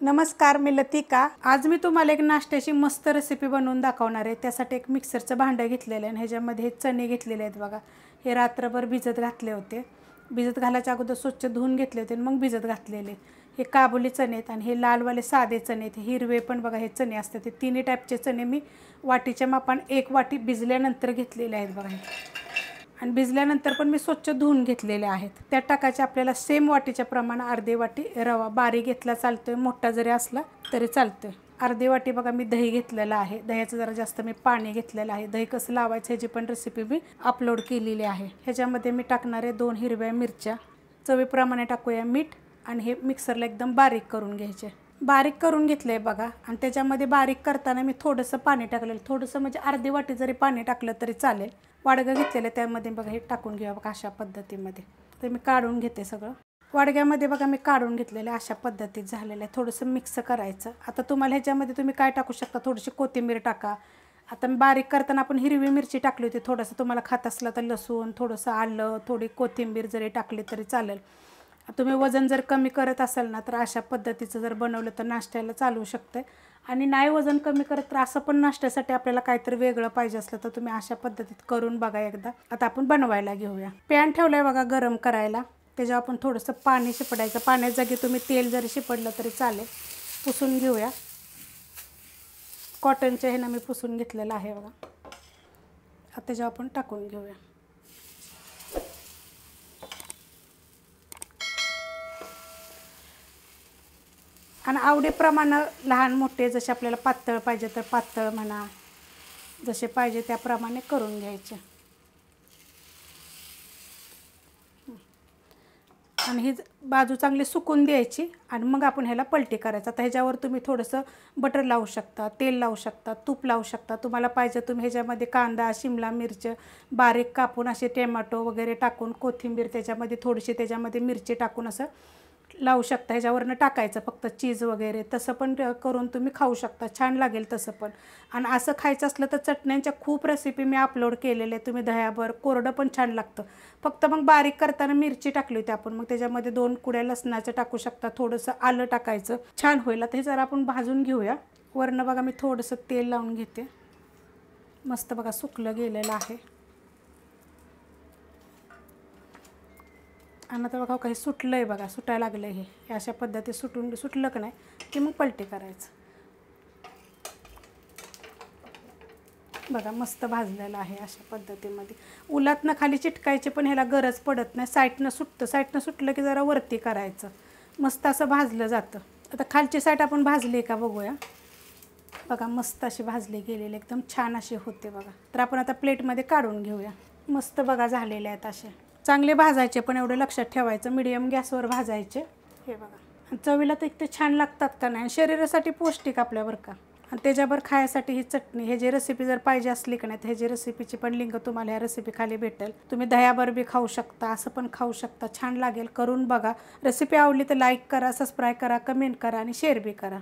नमस्कार, मी लतिका। आज मी तुम्हाला एक नाश्त्याची मस्त रेसिपी बनवून दाखवणार आहे। त्यासाठी एक मिक्सरचं भांडं घेतलेलं आहे आणि ह्याच्यामध्ये चणे घेतलेले आहेत बघा। हे रात्रभर भिजत घातले होते। भिजत घालायच्या अगोदर स्वच्छ धुवून घेतले होते आणि मग भिजत घातलेले। हे काबुली चणे आहेत आणि हे लालवाले साधे चणे आहेत। हिरवे पण बघा हे चणे असतात। ते तिन्ही टाईपचे चणे मी वाटीच्या मापाने एक वाटी भिजल्यानंतर घेतलेले आहेत बघा। आणि भिजल्यानंतर पण मी स्वच्छ धुवून घेतलेले आहेत। त्यात टाकायचे आपल्याला सेम वाटीच्या प्रमाणे अर्धी वाटी रवा। बारीक घेतला चालतोय, मोठा जरी असला तरी चालतोय। अर्धी वाटी बघा मी दही घेतलेलं आहे। दह्याचं जरा जास्त मी पाणी घेतलेलं आहे। दही कसं लावायचं ह्याची पण रेसिपी मी अपलोड केलेली आहे। ह्याच्यामध्ये मी टाकणार आहे 2 हिरव्या मिरच्या। चवीप्रमाणे टाकूया मीठ आणि हे मिक्सरला एकदम बारीक करून घ्यायचे। बारीक करून घेतले बघा। आणि त्याच्यामध्ये बारीक करताना मी थोडंसं पाणी टाकलेलं, थोडंसं म्हणजे अर्धी वाटी जरी पाणी टाकलं तरी चालेल। वाडगं घेतलेलं त्यामध्ये बघा हे टाकून घ्या बघा अशा पद्धतीमध्ये। तर मी काढून घेते सगळं। वाडग्यामध्ये बघा मी काढून घेतलेलं अशा पद्धतीत झालेलं आहे। थोडंसं मिक्स करायचं। आता तुम्हाला ह्याच्यामध्ये तुम्ही काय टाकू शकता, थोडीशी कोथिंबीर टाका। आता मी बारीक करताना आपण हिरवी मिरची टाकली होती। थोडंसं तुम्हाला खात असलं तर लसूण, थोडंसं आलं, थोडी कोथिंबीर जरी टाकली तरी चालेल। तुम्ही वजन जर कमी करत असाल ना तर अशा पद्धतीचं जर बनवलं तर नाश्त्याला चालू शकते। आणि नाही वजन कमी करत तर असं पण नाश्त्यासाठी आपल्याला काहीतरी वेगळं पाहिजे असलं तर तुम्ही अशा पद्धतीत करून बघा एकदा। आता आपण बनवायला घेऊया। पॅन ठेवलाय बघा गरम करायला। त्याच्यावर आपण थोडंसं पाणी शिपडायचं। पाण्याच्या जागी तुम्ही तेल जरी शिपडलं तरी चालेल। पुसून घेऊया। कॉटनच्या ह्यानं मी पुसून घेतलेलं आहे बघा। आता त्याच्यावर आपण टाकून घेऊया। आणि आवडीप्रमाणे लहान मोठे जसे आपल्याला पातळ पाहिजे तर पातळ म्हणा, जसे पाहिजे त्याप्रमाणे करून घ्यायचे। आणि ही बाजू चांगली सुकून द्यायची आणि मग आपण ह्याला पलटी करायचं। आता ह्याच्यावर तुम्ही थोडंसं बटर लावू शकता, तेल लावू शकता, तूप लावू शकता। तुम्हाला पाहिजे तुम्ही ह्याच्यामध्ये कांदा, शिमला मिरची बारीक कापून असे टोमॅटो वगैरे टाकून, कोथिंबीर त्याच्यामध्ये थोडीशी त्याच्यामध्ये मिरची टाकून असं लावू शकता। ह्याच्यावरनं टाकायचं फक्त चीज वगैरे, तसं पण करून तुम्ही खाऊ शकता, छान लागेल तसं पण। आणि असं खायचं असलं तर चटण्यांच्या खूप रेसिपी मी अपलोड केलेले आहेत। तुम्ही दह्यावर कोरडं पण छान लागतं। फक्त मग बारीक करताना मिरची टाकली होती आपण, मग त्याच्यामध्ये 2 कुड्या लसणाचं टाकू शकता, थोडंसं आलं टाकायचं, छान होईल। आता हे जरा आपण भाजून घेऊया। वरनं बघा मी थोडंसं तेल लावून घेते। मस्त बघा सुकलं गेलेलं आहे। आणि आता बघा काही सुटलं आहे बघा, सुटायला लागलं हे अशा पद्धतीत सुटलं की नाही की मग पलटी करायचं। बघा मस्त भाजलेलं आहे अशा पद्धतीमध्ये। उलातनं खाली चिटकायची पण ह्याला गरज पडत नाही। साईडनं सुटतं, साईडनं सुटलं की जरा वरती करायचं, मस्त असं भाजलं जातं। आता खालची साईड आपण भाजली का बघूया। बघा मस्त अशी भाजली गेलेली, एकदम छान अशी होते बघा। तर आपण आता प्लेटमध्ये काढून घेऊया। मस्त बघा झालेले आहेत असे। चांगले भाजायचे पण एवढं लक्षात ठेवायचं, मीडियम गॅसवर भाजायचे। हे बघा आणि चवीला तर इतके छान लागतात का नाही, शरीरासाठी पौष्टिक आपल्यावर का। आणि त्याच्यावर खायसाठी ही चटणी, हे जे रेसिपी जर पाहिजे असली का नाही तर ह्याची रेसिपीची पण लिंक तुम्हाला ह्या रेसिपी खाली भेटेल। तुम्ही दह्यावर बी खाऊ शकता, असं पण खाऊ शकता, छान लागेल, करून बघा। रेसिपी आवडली तर लाईक करा, सबस्क्राईब करा, कमेंट करा आणि शेअर बी करा।